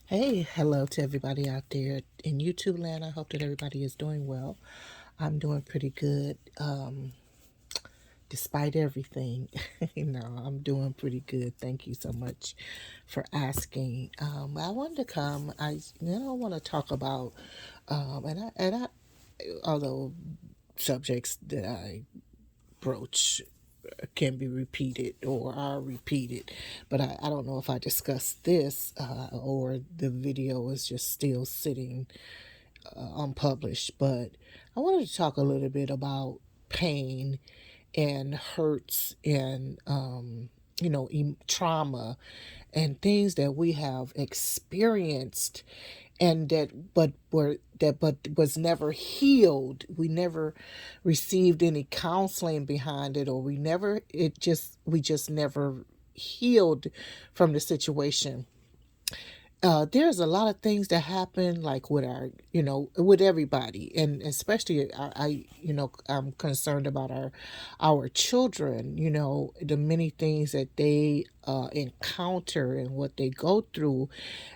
Hey, hello to everybody out there in YouTube land. I hope that everybody is doing well. I'm doing pretty good, despite everything. I'm doing pretty good. Thank you so much for asking. I wanted to come. I want to talk about, although subjects that I broach can be repeated or are repeated. But I don't know if I discussed this or the video is just still sitting unpublished. But I wanted to talk a little bit about pain and hurts and trauma and things that we have experienced and that was never healed. We never received any counseling behind it, or we just never healed from the situation. There's a lot of things that happen, like with with everybody, and especially I'm concerned about our children. The many things that they encounter and what they go through,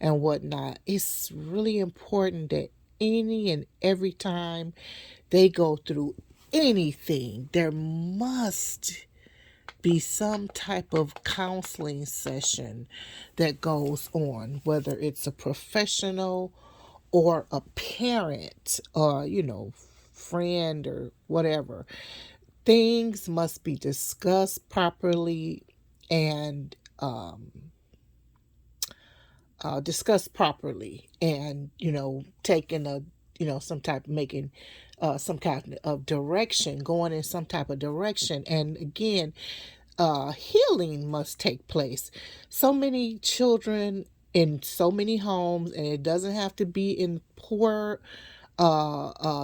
and whatnot. It's really important that any and every time they go through anything, there must be some type of counseling session that goes on, whether it's a professional or a parent or, friend or whatever. Things must be discussed properly and taking some type of making some kind of direction, going in some type of direction. And again, healing must take place. So many children in so many homes, and it doesn't have to be in poor,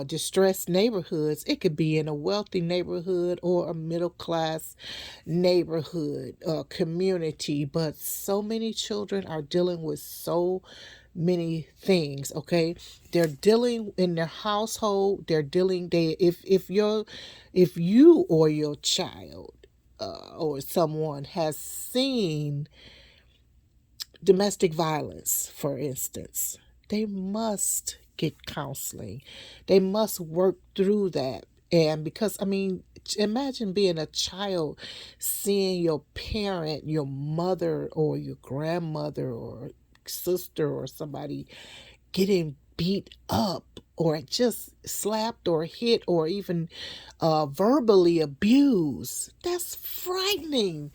distressed neighborhoods. It could be in a wealthy neighborhood or a middle class neighborhood, community. But so many children are dealing with so many things. Okay, they're dealing in their household. They're dealing. They if you or your child or someone has seen domestic violence, for instance, they must get counseling. They must work through that. And because, I mean, imagine being a child, seeing your parent, your mother, or your grandmother, or sister, or somebody getting beat up or just slapped or hit or even verbally abused. That's frightening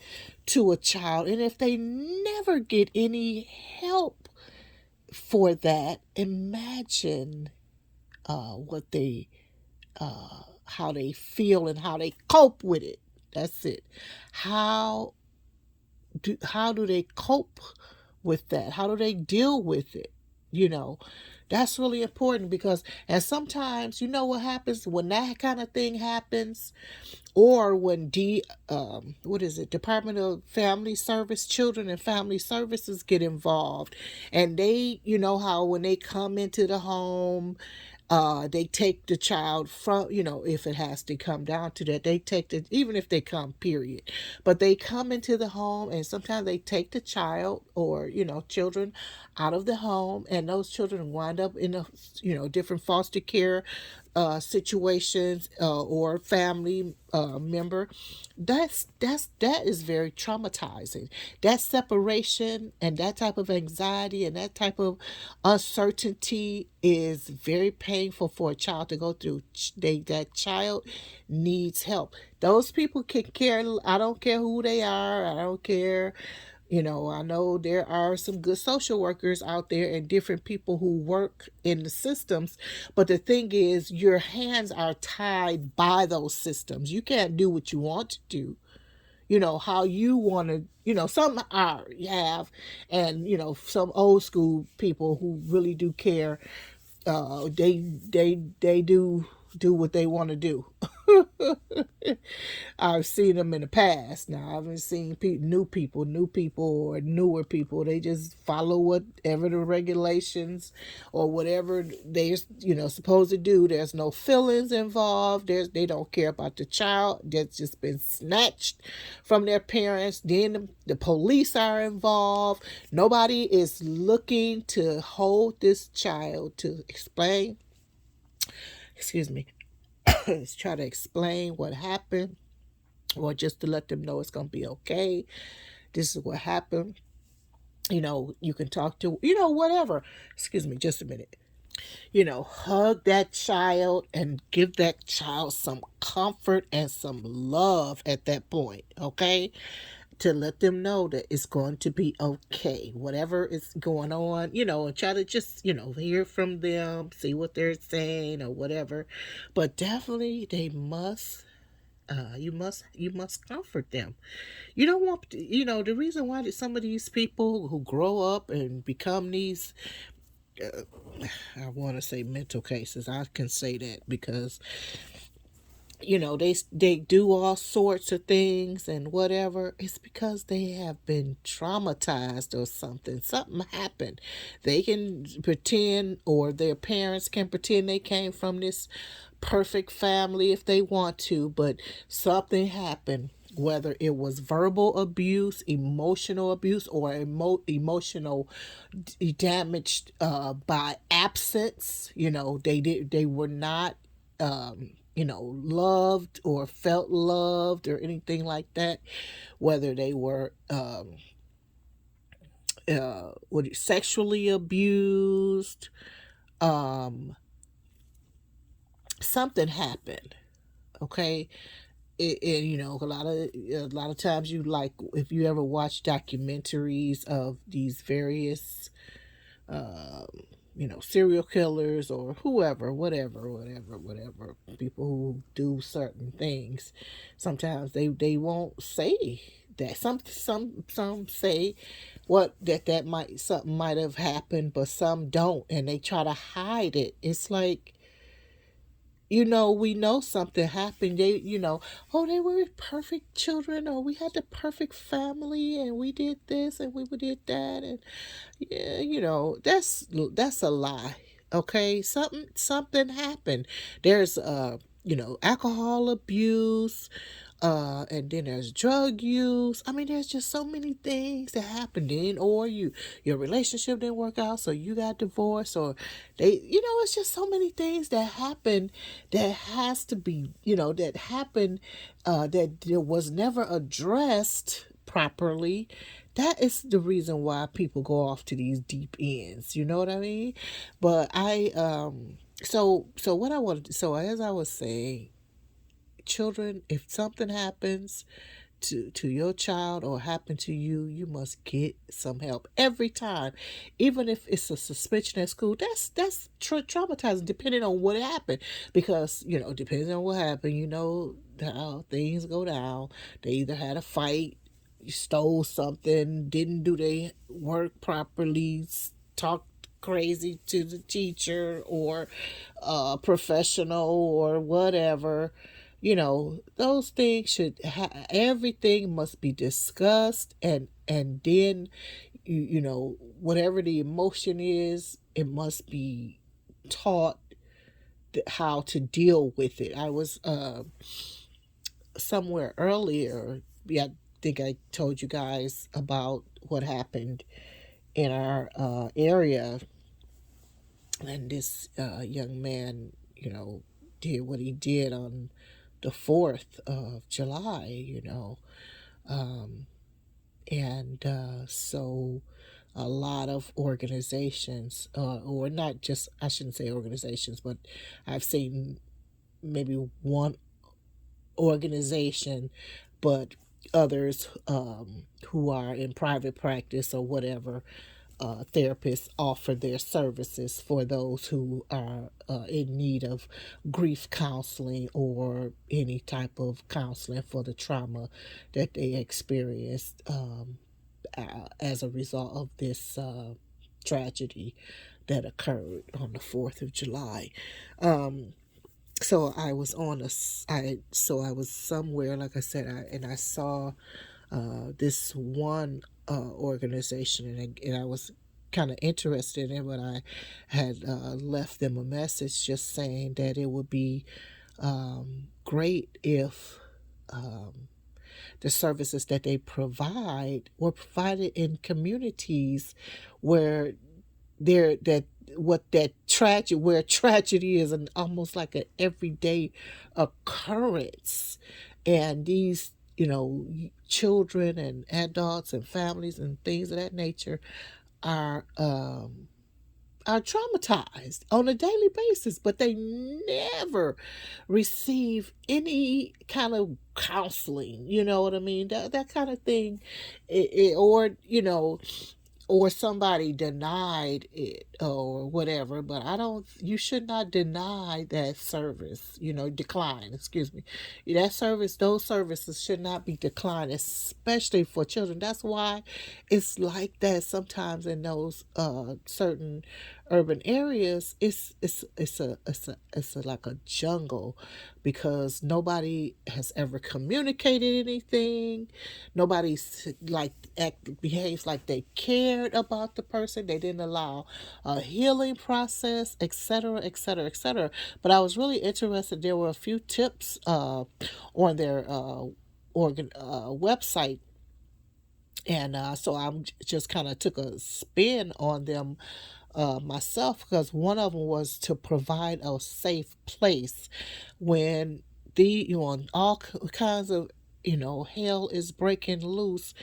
to a child. And if they never get any help for that, imagine what they, how they feel and how they cope with it. That's it. How how do they cope with that? How do they deal with it? You know, that's really important because, and sometimes, what happens when that kind of thing happens, or when what is it, Department of Family Service, Children and Family Services get involved, and they, how when they come into the home, they take the child from, if it has to come down to that, they take the, even if they come, period. But they come into the home, and sometimes they take the child or, children out of the home, and those children wind up in a, different foster care situations, or family member. That is very traumatizing. That separation and that type of anxiety and that type of uncertainty is very painful for a child to go through. That child needs help. Those people can care. I don't care who they are. I don't care. I know there are some good social workers out there and different people who work in the systems, but the thing is, your hands are tied by those systems. You can't do what you want to do, how you want to, some are, have, and, some old school people who really do care, they do, do what they want to do. I've seen them in the past. Now I haven't seen new people or newer people. They just follow whatever the regulations or whatever they're supposed to do. There's no feelings involved. They don't care about the child that's just been snatched from their parents. Then the police are involved. Nobody is looking to hold this child to explain. Excuse me. Try to explain what happened or just to let them know it's going to be okay. This is what happened. You can talk to, whatever. Excuse me, just a minute. Hug that child and give that child some comfort and some love at that point, okay? To let them know that it's going to be okay. Whatever is going on, and try to just, hear from them, see what they're saying or whatever. But definitely they must you must comfort them. You don't want the reason why that some of these people who grow up and become these I want to say mental cases. I can say that because they do all sorts of things and whatever. It's because they have been traumatized or something happened. They can pretend, or their parents can pretend they came from this perfect family if they want to, but something happened, whether it was verbal abuse, emotional abuse, or emotional damage by absence. They were not loved or felt loved or anything like that. Whether they were sexually abused, um, something happened. Okay, a lot of times you like if you ever watch documentaries of these various um, serial killers or whoever, whatever, people who do certain things. Sometimes they won't say that. Some say that might something might have happened, but some don't, and they try to hide it. It's like we know something happened. Oh, they were perfect children, or we had the perfect family, and we did this and we did that, and yeah, that's a lie. Okay, something happened. There's alcohol abuse, and then there's drug use. I mean, there's just so many things that happened then, or your relationship didn't work out, so you got divorced, or it's just so many things that happened that has to be, that happened, that was never addressed properly. That is the reason why people go off to these deep ends. You know what I mean? But so what I wanted, so as I was saying, children, if something happens to your child or happen to you, you must get some help every time. Even if it's a suspension at school, that's traumatizing depending on what happened. Because depending on what happened, how things go down. They either had a fight, stole something, didn't do their work properly, talked crazy to the teacher or professional or whatever. Those things everything must be discussed, and then whatever the emotion is, it must be taught how to deal with it. I was somewhere earlier. Yeah, I think I told you guys about what happened in our area, and this young man, did what he did on the 4th of July, um, and so a lot of organizations, or not just, I shouldn't say organizations, but I've seen maybe one organization, but others who are in private practice or whatever, therapists offer their services for those who are in need of grief counseling or any type of counseling for the trauma that they experienced as a result of this tragedy that occurred on the 4th of July. Um, So I was I was somewhere, like I said, and I saw this one organization, and I was kind of interested in, but I had left them a message just saying that it would be great if the services that they provide were provided in communities where there that what that tragedy where tragedy is an almost like an everyday occurrence, and these children and adults and families and things of that nature are are traumatized on a daily basis, but they never receive any kind of counseling. You know what I mean? That kind of thing, or or somebody denied it or whatever. But I don't, you should not deny that service, decline, excuse me. That service, those services should not be declined, especially for children. That's why it's like that sometimes in those certain urban areas. It's like a jungle, because nobody has ever communicated anything. Nobody's like behaves like they cared about the person. They didn't allow a healing process, etc., etc., etc. But I was really interested. There were a few tips on their website, and so I'm just kind of took a spin on them myself, because one of them was to provide a safe place when all kinds of hell is breaking loose.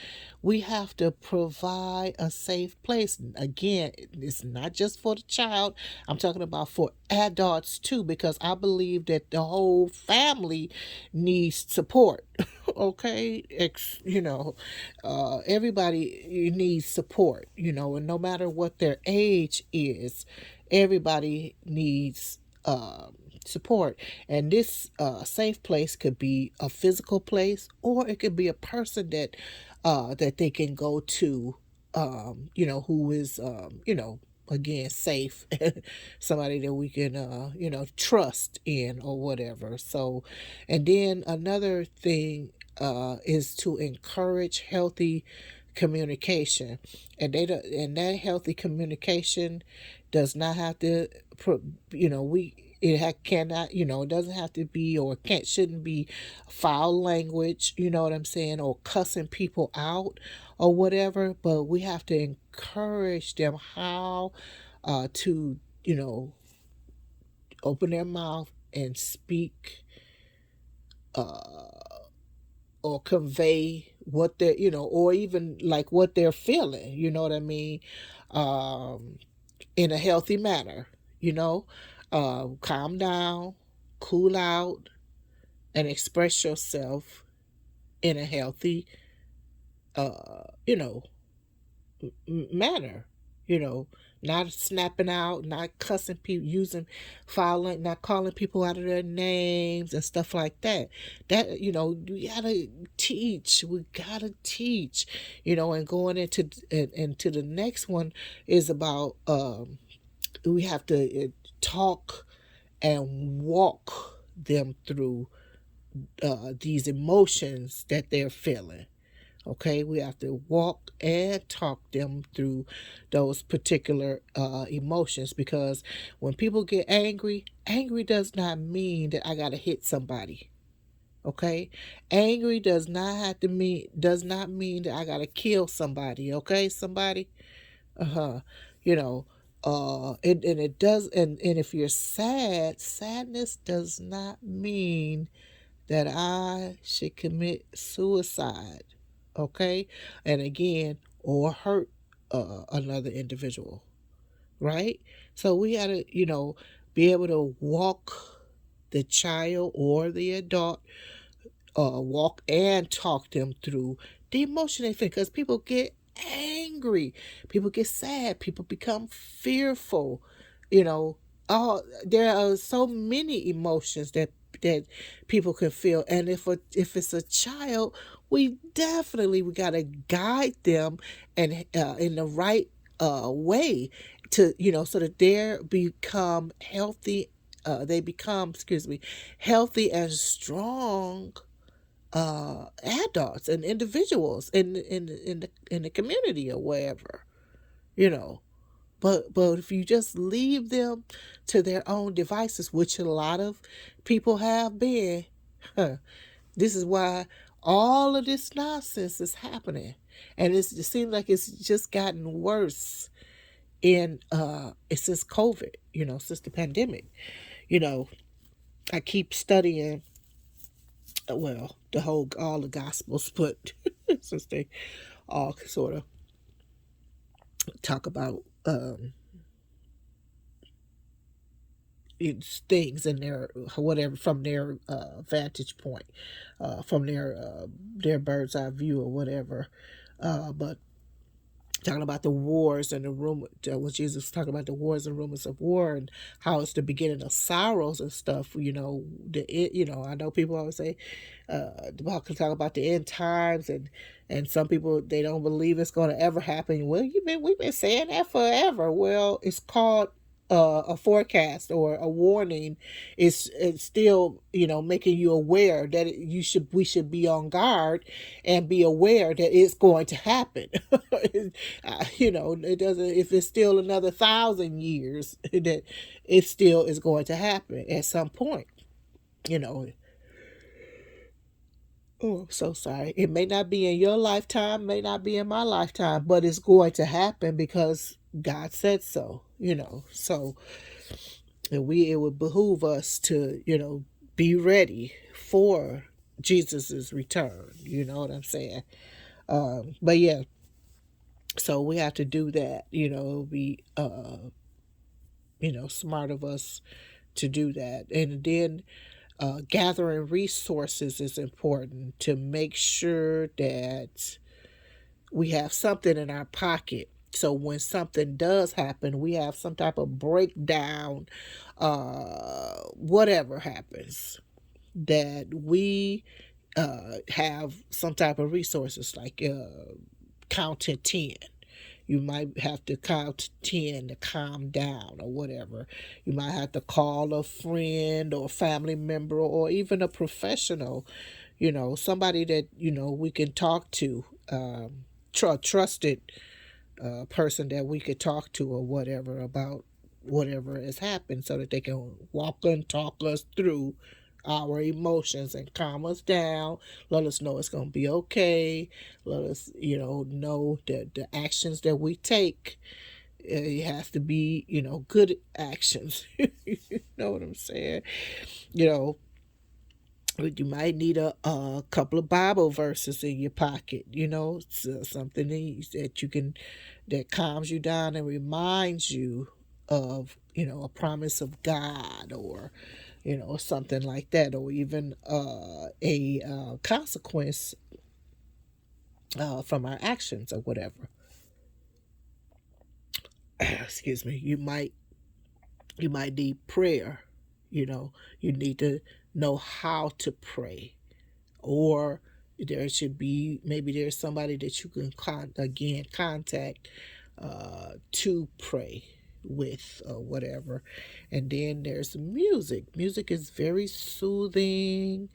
We have to provide a safe place. Again, it's not just for the child. I'm talking about for adults too, because I believe that the whole family needs support. Okay, everybody needs support. And no matter what their age is, everybody needs support. And this safe place could be a physical place, or it could be a person that they can go to, who is again safe, somebody that we can trust in or whatever. So, and then another thing is to encourage healthy communication, and that healthy communication does not have to we cannot, it doesn't have to be, or can't shouldn't be foul language, you know what I'm saying, or cussing people out or whatever. But we have to encourage them how to open their mouth and speak, or convey what they're, or even like what they're feeling, you know what I mean, um, in a healthy manner, you know. Calm down, cool out, and express yourself in a healthy, you know, manner. You know, not snapping out, not cussing people, using foul, not calling people out of their names and stuff like that. That we gotta teach. We gotta teach. And going into the next one is about we have to talk and walk them through these emotions that they're feeling. Okay, we have to walk and talk them through those particular emotions, because when people get angry, angry does not mean that I gotta hit somebody. Okay, angry does not mean that I gotta kill somebody. Okay, somebody. Uh-huh. You know, and it does, and if you're sad, sadness does not mean that I should commit suicide. Okay? And again, or hurt another individual, right? So we got to, be able to walk the child or the adult, walk and talk them through the emotion they feel, because people get angry, people get sad, people become fearful. You know, there are so many emotions that people can feel, and if it's a child, we gotta guide them and in the right way, to so that they become healthy they become, excuse me, healthy and strong adults and individuals in the community or wherever, you know. But if you just leave them to their own devices, which a lot of people have been, huh, this is why all of this nonsense is happening, and it seems like it's just gotten worse in since COVID, since the pandemic. You know, I keep studying, well, all the gospels, but since they all sort of talk about things in their whatever from their vantage point, from their bird's eye view or whatever. But talking about the wars and the rumor, when Jesus was talking about the wars and rumors of war and how it's the beginning of sorrows and stuff. I know people always say talk about the end times, and some people, they don't believe it's going to ever happen. Well, we've been saying that forever. Well, it's called a forecast or a warning. It's still, making you aware that we should be on guard and be aware that it's going to happen. It doesn't, if it's still another 1,000 years, that it still is going to happen at some point. you know Oh, I'm so sorry. It may not be in your lifetime, may not be in my lifetime, but it's going to happen because God said so. So it would behoove us to, be ready for Jesus's return. You know what I'm saying? But yeah, so we have to do that. It'll be smart of us to do that, and then gathering resources is important to make sure that we have something in our pocket. So when something does happen, we have some type of breakdown, whatever happens, that we have some type of resources like count to 10. You might have to count to 10 to calm down or whatever. You might have to call a friend or a family member or even a professional, somebody that, we can talk to, trusted person that we could talk to or whatever about whatever has happened, so that they can walk and talk us through our emotions and calm us down, let us know it's going to be okay, let us, know that the actions that we take, it has to be, good actions. You know what I'm saying? You know, you might need a couple of Bible verses in your pocket, something that you can, that calms you down and reminds you of, a promise of God, or, something like that, or even a consequence from our actions or whatever. Excuse me. You might need prayer. You need to know how to pray, or there should be, maybe there's somebody that you can contact to pray with or whatever. And then there's music is very soothing.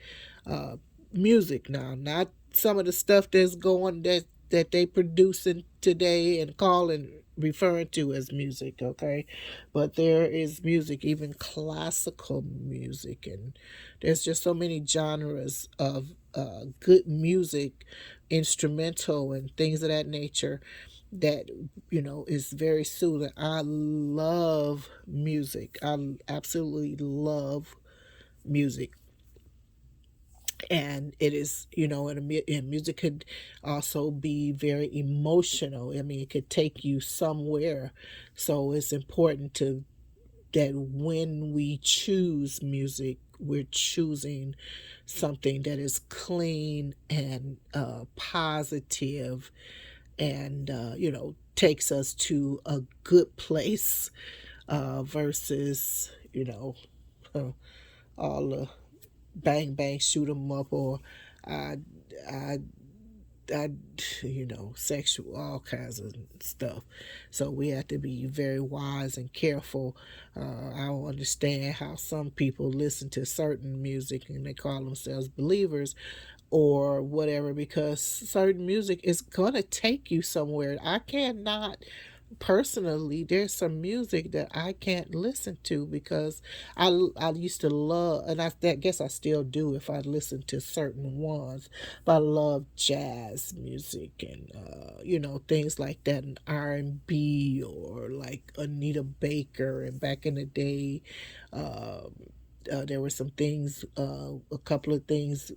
Music now, not some of the stuff that's going, that they producing today and calling, referring to as music, okay? But there is music, even classical music, and there's just so many genres of good music, instrumental and things of that nature, that is very soothing. I love music. I absolutely love music. And it is, and music could also be very emotional. I mean, it could take you somewhere. So it's important to that when we choose music, we're choosing something that is clean and positive, and takes us to a good place, versus uh, all the bang bang shoot 'em up, or I I I, sexual, all kinds of stuff. So we have to be very wise and careful. I don't understand how some people listen to certain music and they call themselves believers or whatever, because certain music is going to take you somewhere. I cannot personally, there's some music that I can't listen to because I used to love, and I guess I still do if I listen to certain ones, but I love jazz music and things like that, and R&B, or like Anita Baker. And back in the day, there were some things, a couple of things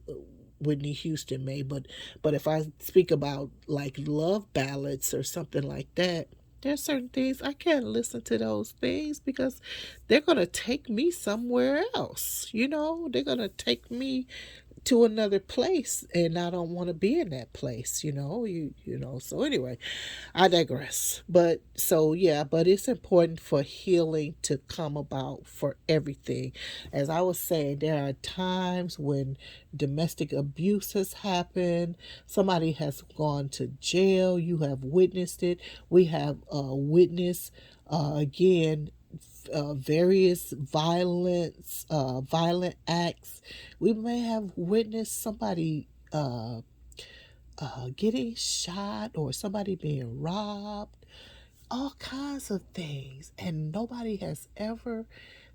Whitney Houston made, but if I speak about like love ballads or something like that, there's certain things I can't listen to those things because they're gonna take me somewhere else. They're gonna take me to another place, and I don't want to be in that place. So anyway, I digress. But so yeah, but it's important for healing to come about for everything. As I was saying, there are times when domestic abuse has happened, somebody has gone to jail, you have witnessed it. We have witnessed again various violent acts. We may have witnessed somebody getting shot, or somebody being robbed, all kinds of things. And nobody has ever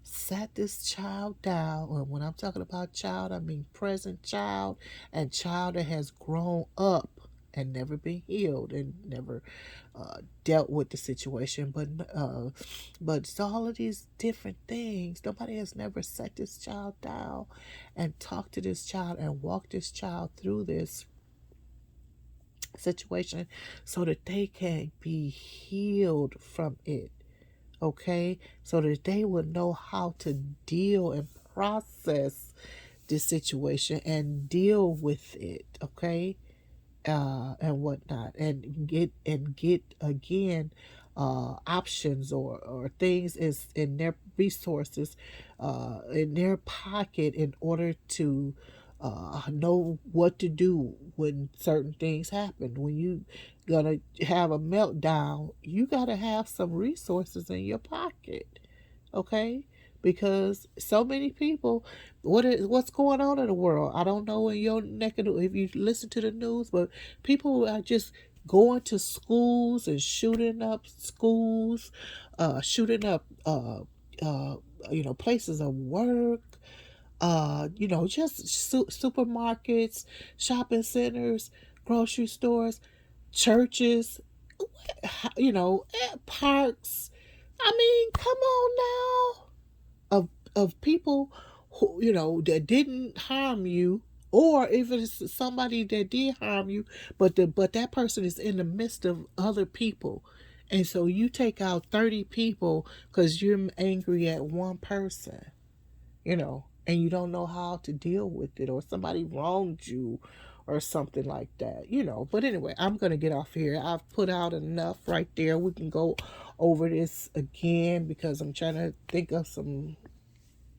sat this child down. And when I'm talking about child, I mean present child and child that has grown up and never been healed and never dealt with the situation. But it's all of these different things. Nobody has never sat this child down and talked to this child and walked this child through this situation so that they can be healed from it. Okay, so that they will know how to deal and process this situation and deal with it. Okay, and whatnot, and get again options, or things is in their resources, in their pocket, in order to know what to do when certain things happen. When you gonna have a meltdown, you gotta have some resources in your pocket. Okay, because so many people, what's going on in the world, I don't know in your neck of the, if you listen to the news, but people are just going to schools and shooting up schools, shooting up places of work, just supermarkets, shopping centers, grocery stores, churches, parks. I mean, come on now. Of people who, that didn't harm you, or if it's somebody that did harm you, but that person is in the midst of other people, and so you take out 30 people because you're angry at one person, and you don't know how to deal with it, or somebody wronged you or something like that. But anyway, I'm going to get off here. I've put out enough right there. We can go over this again because I'm trying to think of some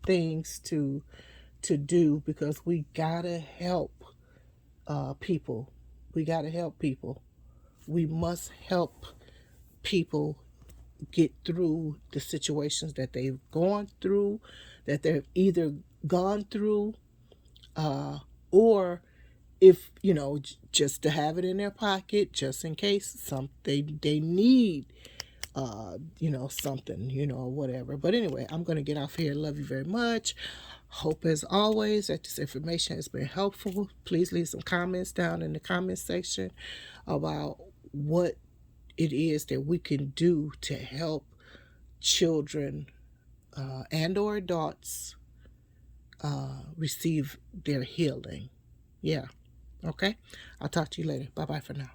things to do, because we gotta help people. We gotta help people. We must help people get through the situations that they've gone through, that they've either gone through, or if just to have it in their pocket, just in case they need something, or whatever. But anyway, I'm going to get off here. Love you very much. Hope as always that this information has been helpful. Please leave some comments down in the comment section about what it is that we can do to help children and or adults receive their healing. Yeah. Okay. I'll talk to you later. Bye bye for now.